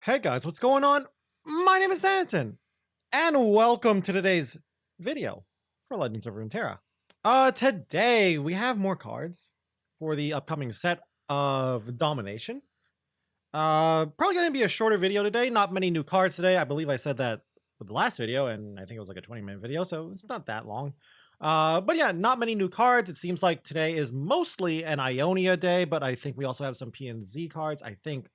Hey guys, what's going on? My name is Anton, and welcome to today's video for Legends of Runeterra. Today we have more cards for the upcoming set of Domination. Probably gonna be a shorter video today, not many new cards today. I believe I said that with the last video, and I think it was like a 20-minute video, so it's not that long. But yeah, not many new cards. It seems like today is mostly an Ionia day, but I think we also have some P and Z cards. I think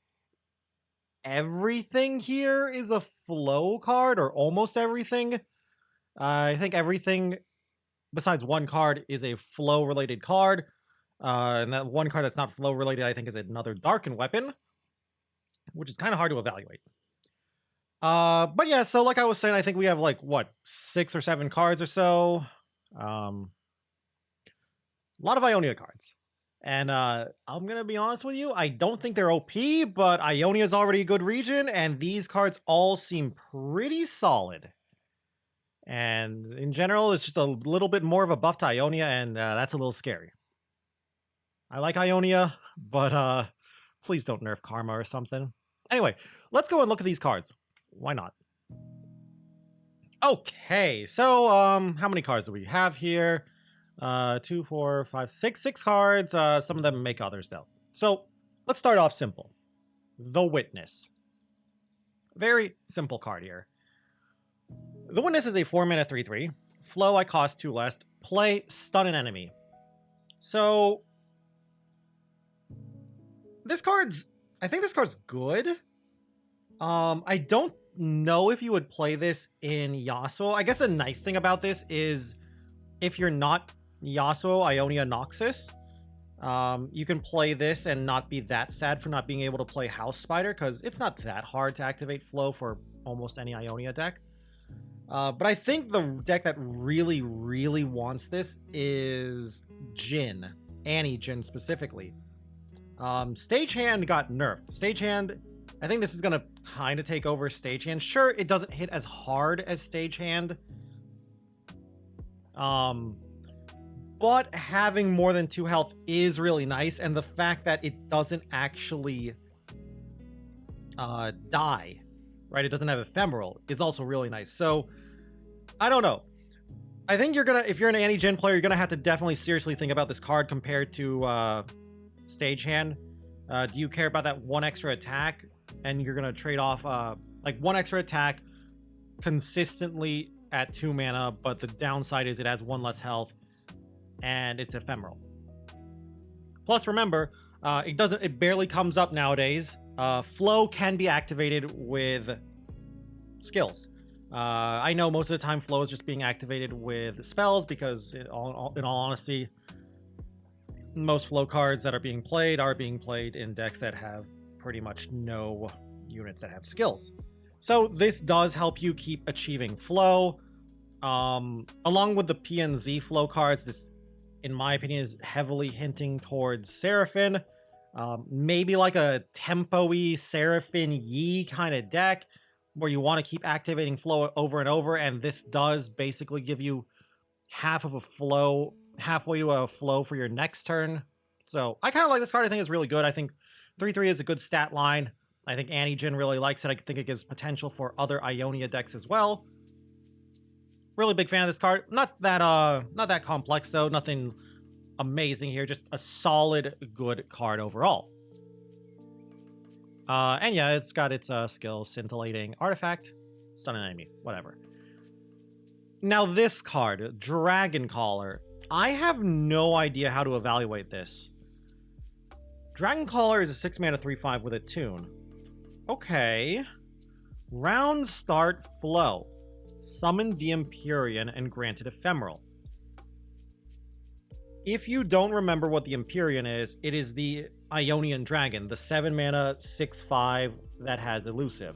everything here is a flow card, or almost everything. I think everything besides one card is a flow related card. And that one card that's not flow related, I think, is another Darken weapon, which is kind of hard to evaluate. But yeah, so like I was saying, I think we have like what, 6 or 7 cards or so. A lot of Ionia cards. And I'm gonna be honest with you, I don't think they're OP, but Ionia is already a good region, and these cards all seem pretty solid. And in general, it's just a little bit more of a buff to Ionia, and that's a little scary. I like Ionia, but please don't nerf Karma or something. Anyway, let's go and look at these cards. Why not? Okay, so how many cards do we have here? 2, 4, 5, 6 cards. Some of them make others though. So let's start off simple. The Witness. Very simple card here. The Witness is a 4-mana 3/3. Flow, I cost 2 less. Play, stun an enemy. So I think this card's good. I don't know if you would play this in Yasuo. I guess a nice thing about this is if you're not Yasuo, Ionia, Noxus, you can play this and not be that sad for not being able to play House Spider, because it's not that hard to activate Flow for almost any Ionia deck. But I think the deck that really, really wants this is Jhin. Annie Jhin specifically. Stagehand got nerfed. Stagehand, I think this is going to kind of take over Stagehand. Sure, it doesn't hit as hard as Stagehand. But having more than 2 health is really nice, and the fact that it doesn't actually die, right? It doesn't have ephemeral, is also really nice. So I don't know. I think if you're an Annie Jhin player, you're gonna have to definitely seriously think about this card compared to Stagehand. Do you care about that 1 extra attack, and you're gonna trade off like 1 extra attack consistently at 2 mana, but the downside is it has 1 less health and it's ephemeral. Plus, remember, it barely comes up nowadays. Flow can be activated with skills. I know most of the time Flow is just being activated with spells because, in all honesty, most Flow cards that are being played in decks that have pretty much no units that have skills. So this does help you keep achieving Flow. Along with the P and Z Flow cards, this, in my opinion, is heavily hinting towards Seraphine. Maybe like a tempo-y Seraphine Yi kind of deck where you want to keep activating Flow over and over, and this does basically give you halfway to a flow for your next turn. So I kind of like this card. I think it's really good. I think 3/3 is a good stat line. I think Annie Jhin really likes it. I think it gives potential for other Ionia decks as well. Really big fan of this card. Not that complex though. Nothing amazing here. Just a solid, good card overall. And yeah, it's got its skill, Scintillating Artifact, Stun an enemy, whatever. Now this card, Dragon Caller. I have no idea how to evaluate this. Dragon Caller is a 6-mana 3/5 with a tune. Okay. Round start Flow. Summon the Empyrean and grant it Ephemeral. If you don't remember what the Empyrean is, it is the Ionian Dragon, the 7-mana 6/5 that has Elusive.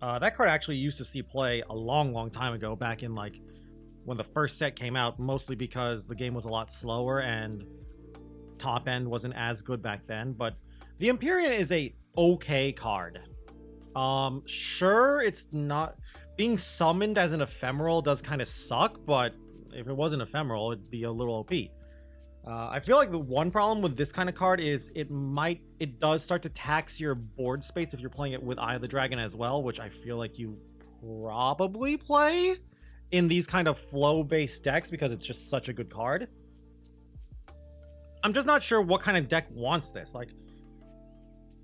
That card actually used to see play a long time ago, back in like when the first set came out, mostly because the game was a lot slower and top end wasn't as good back then. But the Empyrean is a okay card. Sure, it's not being summoned as an ephemeral does kind of suck, but if it wasn't ephemeral, it'd be a little OP. I feel like the one problem with this kind of card is it does start to tax your board space if you're playing it with Eye of the Dragon as well, which I feel like you probably play in these kind of flow-based decks because it's just such a good card. I'm just not sure what kind of deck wants this. Like,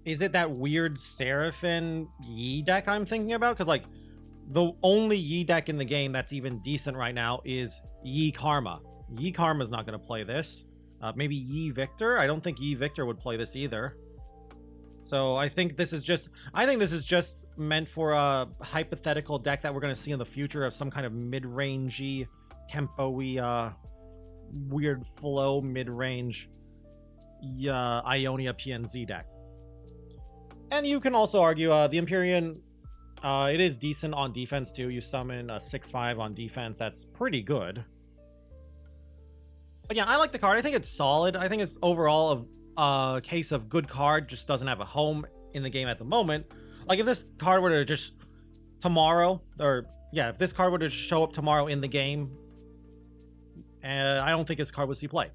is it that weird Seraphine Yi deck I'm thinking about? Because, like, the only Yi deck in the game that's even decent right now is Yi Karma. Yi Karma's not going to play this. Maybe Yi Victor? I don't think Yi Victor would play this either. So I think this is just meant for a hypothetical deck that we're going to see in the future of some kind of mid-rangey, tempo-y, weird flow mid-range Ionia PNZ deck. And you can also argue the Empyrean, it is decent on defense too. You summon a 6/5 on defense. That's pretty good. But yeah, I like the card. I think it's solid. I think it's overall a case of good card, just doesn't have a home in the game at the moment. Like if this card were to just tomorrow, or yeah, if this card were to show up tomorrow in the game, I don't think this card would see play.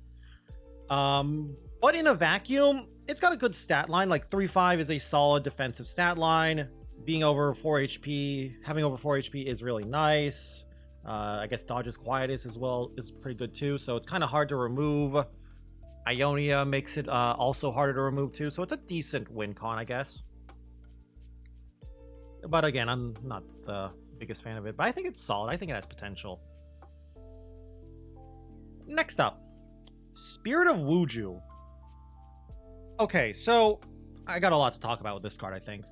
But in a vacuum, it's got a good stat line. Like 3/5 is a solid defensive stat line. Being over 4 HP, having over 4 HP is really nice. I guess Dodge's Quietus as well is pretty good too, so it's kind of hard to remove. Ionia makes it also harder to remove too, so it's a decent win con, I guess. But again, I'm not the biggest fan of it, but I think it's solid. I think it has potential. Next up, Spirit of Wuju. Okay, so I got a lot to talk about with this card, I think.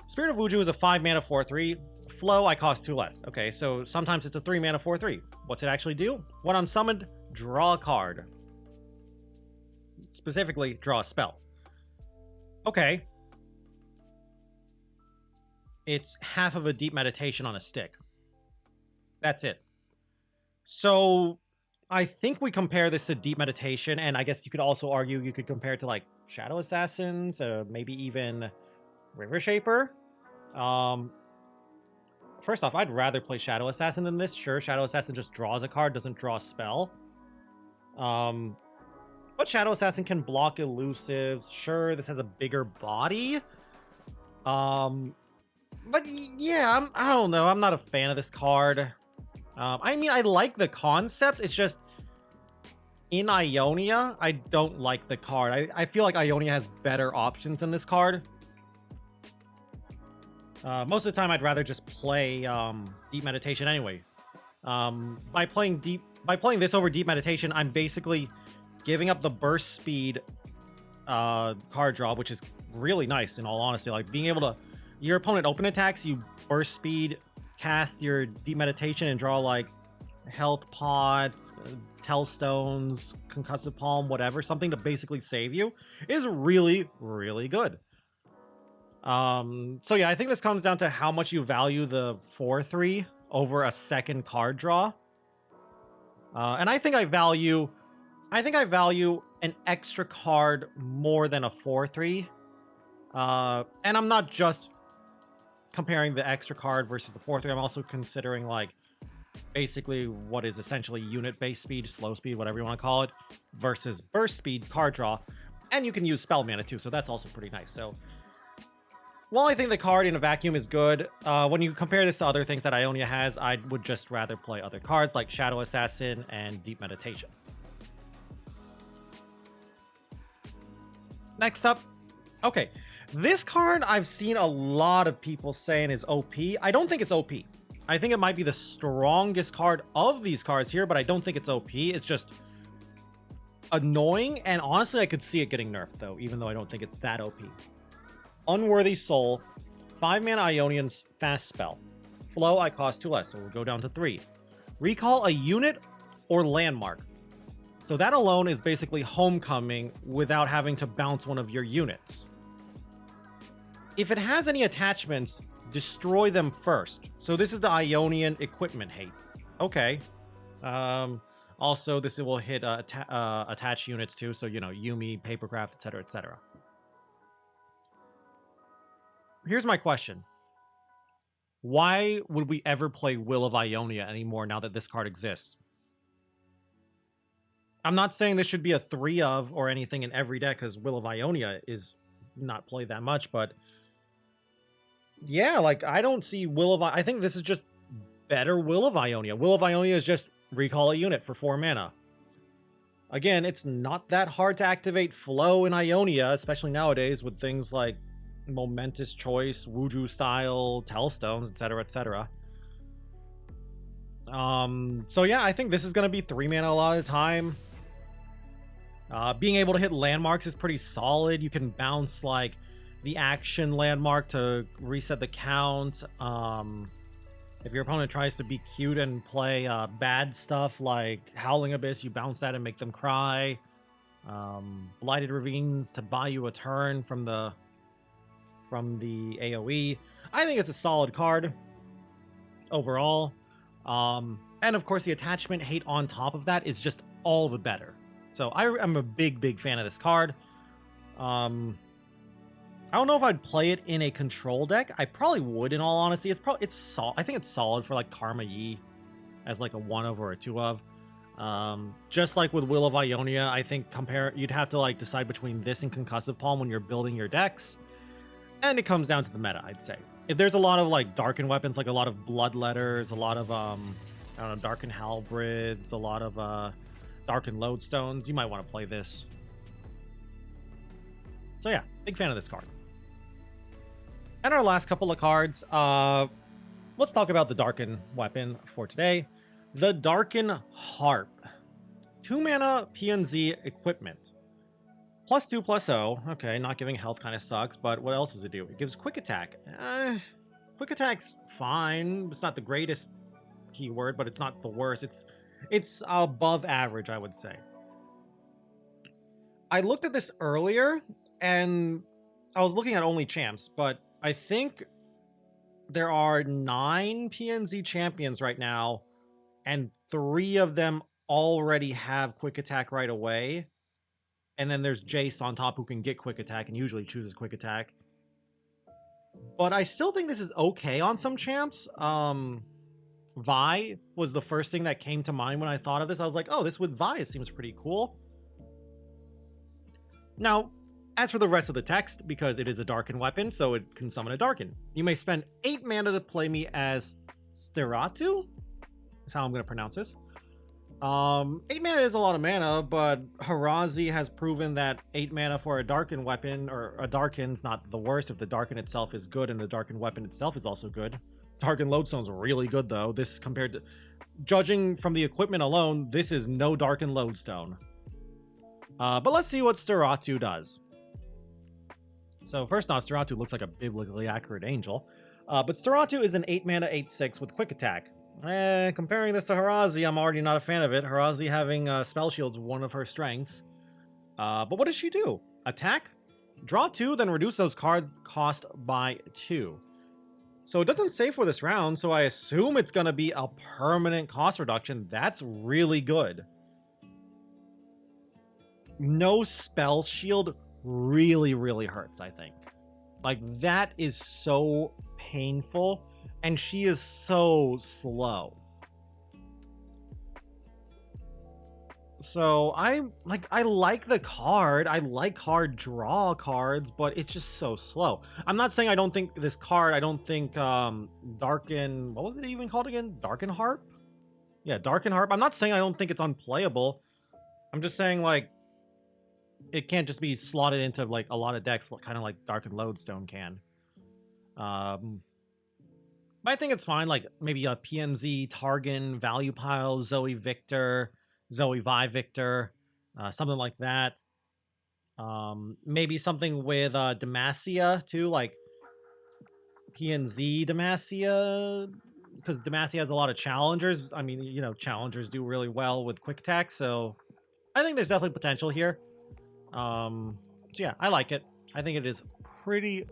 Spirit of Wuju is a 5-mana 4/3. Flow, I cost 2 less. Okay, so sometimes it's a 3-mana 4/3. What's it actually do? When I'm summoned, draw a card. Specifically, draw a spell. Okay. It's half of a Deep Meditation on a stick. That's it. So I think we compare this to Deep Meditation, and I guess you could also argue you could compare it to like Shadow Assassins, maybe even River Shaper. First off, I'd rather play Shadow Assassin than this. Sure, Shadow Assassin just draws a card, doesn't draw a spell. But Shadow Assassin can block elusives. Sure, this has a bigger body. But yeah, I don't know. I'm not a fan of this card. I mean, I like the concept. It's just in Ionia, I don't like the card. I feel like Ionia has better options than this card. Most of the time, I'd rather just play Deep Meditation anyway. By playing this over Deep Meditation, I'm basically giving up the burst speed card draw, which is really nice in all honesty. Like being able to, your opponent open attacks, you burst speed, cast your Deep Meditation, and draw like Health Pot, Tellstones, Concussive Palm, whatever, something to basically save you, is really, really good. So yeah, I think this comes down to how much you value the 4/3 over a second card draw. And I think I value an extra card more than a 4/3. And I'm not just comparing the extra card versus the 4/3. I'm also considering like basically what is essentially unit-based speed, slow speed, whatever you want to call it, versus burst speed card draw. And you can use spell mana too, so that's also pretty nice. So while I think the card in a vacuum is good, when you compare this to other things that Ionia has, I would just rather play other cards like Shadow Assassin and Deep Meditation. Next up, okay, this card I've seen a lot of people saying is OP. I don't think it's OP. I think it might be the strongest card of these cards here, but I don't think it's OP. It's just annoying, and honestly, I could see it getting nerfed though, even though I don't think it's that OP. Unworthy Soul, 5-mana Ionian's fast spell. Flow, I cost 2 less, so we'll go down to 3. Recall a unit or landmark. So that alone is basically homecoming without having to bounce one of your units. If it has any attachments, destroy them first. So this is the Ionian equipment hate. Okay. Also, this will hit attached units too, so, you know, Yumi, Papercraft, etc., etc. Here's my question. Why would we ever play Will of Ionia anymore now that this card exists? I'm not saying this should be a 3 of or anything in every deck, because Will of Ionia is not played that much, but yeah, like, I don't see I think this is just better Will of Ionia. Will of Ionia is just recall a unit for 4 mana. Again, it's not that hard to activate flow in Ionia, especially nowadays with things like Momentous Choice, Wuju style, Telstones, etc., etc. So yeah, I think this is going to be 3 mana a lot of the time. Being able to hit landmarks is pretty solid. You can bounce like the action landmark to reset the count. If your opponent tries to be cute and play bad stuff like Howling Abyss, you bounce that and make them cry. Blighted Ravines to buy you a turn from the AoE. I think it's a solid card overall. And of course, the attachment hate on top of that is just all the better. So I'm a big fan of this card. I don't know if I'd play it in a control deck. I probably would, in all honesty. I think it's solid for like Karma Yi as like a 1 of or a 2 of. Just like with Will of Ionia, I think you'd have to like decide between this and Concussive Palm when you're building your decks. And it comes down to the meta, I'd say. If there's a lot of like Darken weapons, like a lot of Bloodletters, a lot of I don't know, Darken Halberds, a lot of Darken Lodestones, you might want to play this. So yeah, big fan of this card. And our last couple of cards, let's talk about the Darken weapon for today. The Darken Harp. 2 mana PNZ equipment. +2/+0. Okay, not giving health kind of sucks, but what else does it do? It gives quick attack. Quick attack's fine. It's not the greatest keyword, but it's not the worst. It's above average, I would say. I looked at this earlier, and I was looking at only champs, but I think there are 9 PNZ champions right now, and 3 of them already have quick attack right away. And then there's Jace on top who can get quick attack and usually chooses quick attack. But I still think this is okay on some champs. Vi was the first thing that came to mind when I thought of this. I was like, oh, this with Vi seems pretty cool. Now, as for the rest of the text, because it is a Darken weapon, so it can summon a Darken. You may spend 8 mana to play me as Seraphine? That's how I'm going to pronounce this. 8 mana is a lot of mana, but Harazi has proven that 8 mana for a Darken weapon, or a Darken's not the worst if the Darken itself is good and the Darken weapon itself is also good. Darken Lodestone's really good though. This compared to, judging from the equipment alone, this is no Darken Lodestone. But let's see what Seraphine does. So first off, Seraphine looks like a biblically accurate angel. But Seraphine is an 8 mana 8/6 with quick attack. Comparing this to Harazi, I'm already not a fan of it. Harazi having spell shield's one of her strengths. But what does she do? Attack? Draw 2, then reduce those cards cost by 2. So it doesn't say for this round, so I assume it's going to be a permanent cost reduction. That's really good. No spell shield really hurts, I think. Like, that is so painful. And she is so slow. So I like the card. I like hard draw cards, but it's just so slow. I'm not saying I don't think this card, I don't think Darken, what was it even called again? Darken Harp? Yeah, Darken Harp. I'm not saying I don't think it's unplayable. I'm just saying, like, it can't just be slotted into like a lot of decks, kind of like Darken Lodestone can. But I think it's fine, like maybe a PNZ, Targan, Value Pile, Zoe Victor, Zoe Vi Victor, something like that. Maybe something with Demacia too, like PNZ Demacia, because Demacia has a lot of challengers. I mean, you know, challengers do really well with quick attack, so I think there's definitely potential here. So yeah, I like it. I think it is pretty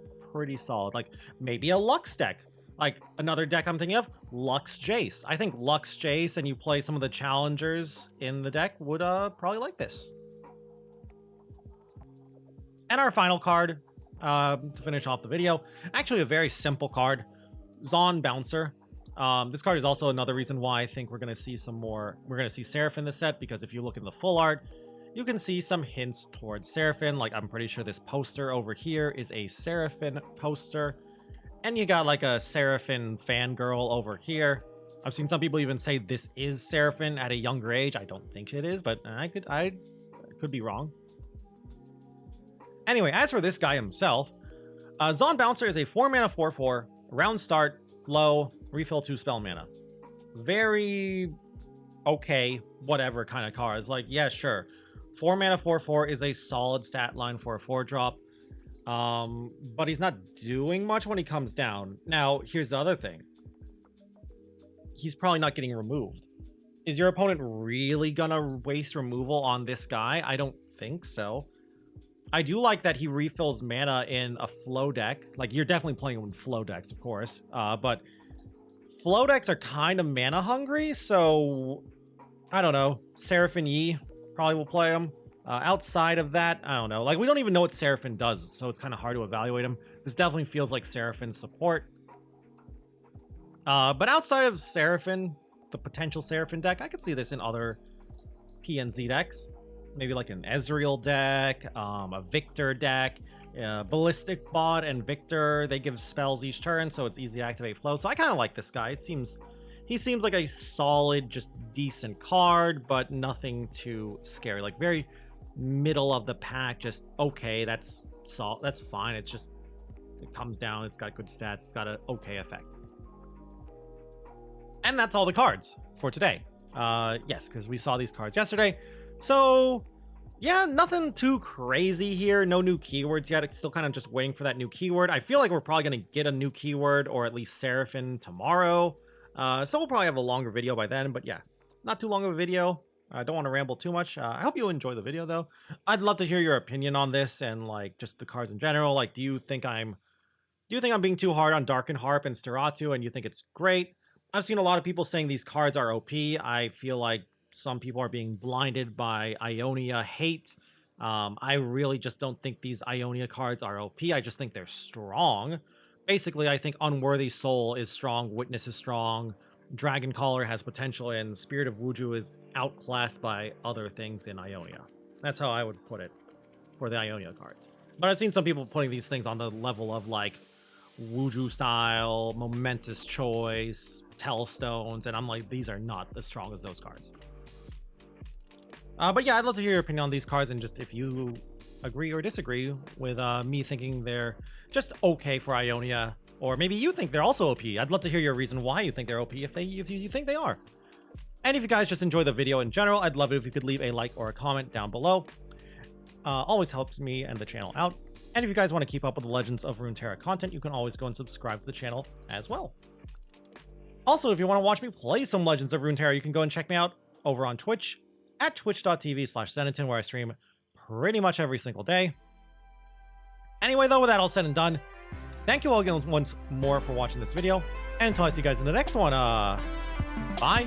solid. Like maybe a Lux deck. Like another deck I'm thinking of, Lux Jace. I think Lux Jace and you play some of the challengers in the deck would probably like this. And our final card to finish off the video, actually a very simple card, Zon Bouncer. This card is also another reason why I think we're going to see some more. We're going to see Seraphine in the set, because if you look in the full art, you can see some hints towards Seraphine. Like, I'm pretty sure this poster over here is a Seraphine poster. And you got like a Seraphine fangirl over here. I've seen some people even say this is Seraphine at a younger age. I don't think it is, but I could be wrong. Anyway, as for this guy himself, Zon Bouncer is a 4-mana 4/4, round start, flow, refill 2 spell mana. Very okay, whatever kind of cards. Like, yeah, sure. 4-mana 4/4 is a solid stat line for a 4-drop. But he's not doing much when he comes down. Now, here's the other thing. He's probably not getting removed. Is your opponent really gonna waste removal on this guy? I don't think so. I do like that he refills mana in a flow deck. Like, you're definitely playing with flow decks, of course. But flow decks are kind of mana hungry, so I don't know. Seraphine Yi probably will play him. Outside of that, I don't know. Like, we don't even know what Seraphine does, so it's kind of hard to evaluate him. This definitely feels like Seraphine's support. But outside of Seraphine, the potential Seraphine deck, I could see this in other PNZ decks. Maybe like an Ezreal deck, a Victor deck, Ballistic Bot and Victor. They give spells each turn, so it's easy to activate flow. So I kind of like this guy. He seems like a solid, just decent card, but nothing too scary. Like, very middle of the pack, just okay. That's fine. It's just, it comes down. It's got good stats. It's got an okay effect. And that's all the cards for today. Yes, because we saw these cards yesterday. So, yeah, nothing too crazy here. No new keywords yet. It's still kind of just waiting for that new keyword. I feel like we're probably going to get a new keyword, or at least Seraphine, tomorrow. So we'll probably have a longer video by then. But yeah, not too long of a video. I don't want to ramble too much. I hope you enjoy the video, though. I'd love to hear your opinion on this and, like, just the cards in general. Like, do you think I'm being too hard on Darken Harp and Steratu, and you think it's great? I've seen a lot of people saying these cards are OP. I feel like some people are being blinded by Ionia hate. I really just don't think these Ionia cards are OP. I just think they're strong. Basically, I think Unworthy Soul is strong, Witness is strong, Dragon Caller has potential, and Spirit of Wuju is outclassed by other things in Ionia. That's how I would put it for the Ionia cards. But I've seen some people putting these things on the level of, like, Wuju style, Momentous Choice, Telstones, and I'm like, these are not as strong as those cards. But yeah, I'd love to hear your opinion on these cards, and just if you agree or disagree with me thinking they're just okay for Ionia, or maybe you think they're also OP. I'd love to hear your reason why you think they're OP if you think they are. And if you guys just enjoy the video in general, I'd love it if you could leave a like or a comment down below. Always helps me and the channel out. And if you guys want to keep up with the Legends of Runeterra content, you can always go and subscribe to the channel as well. Also, if you want to watch me play some Legends of Runeterra, you can go and check me out over on Twitch at twitch.tv/Zenaton, where I stream pretty much every single day. Anyway, though, with that all said and done, thank you all again once more for watching this video. And until I see you guys in the next one, bye.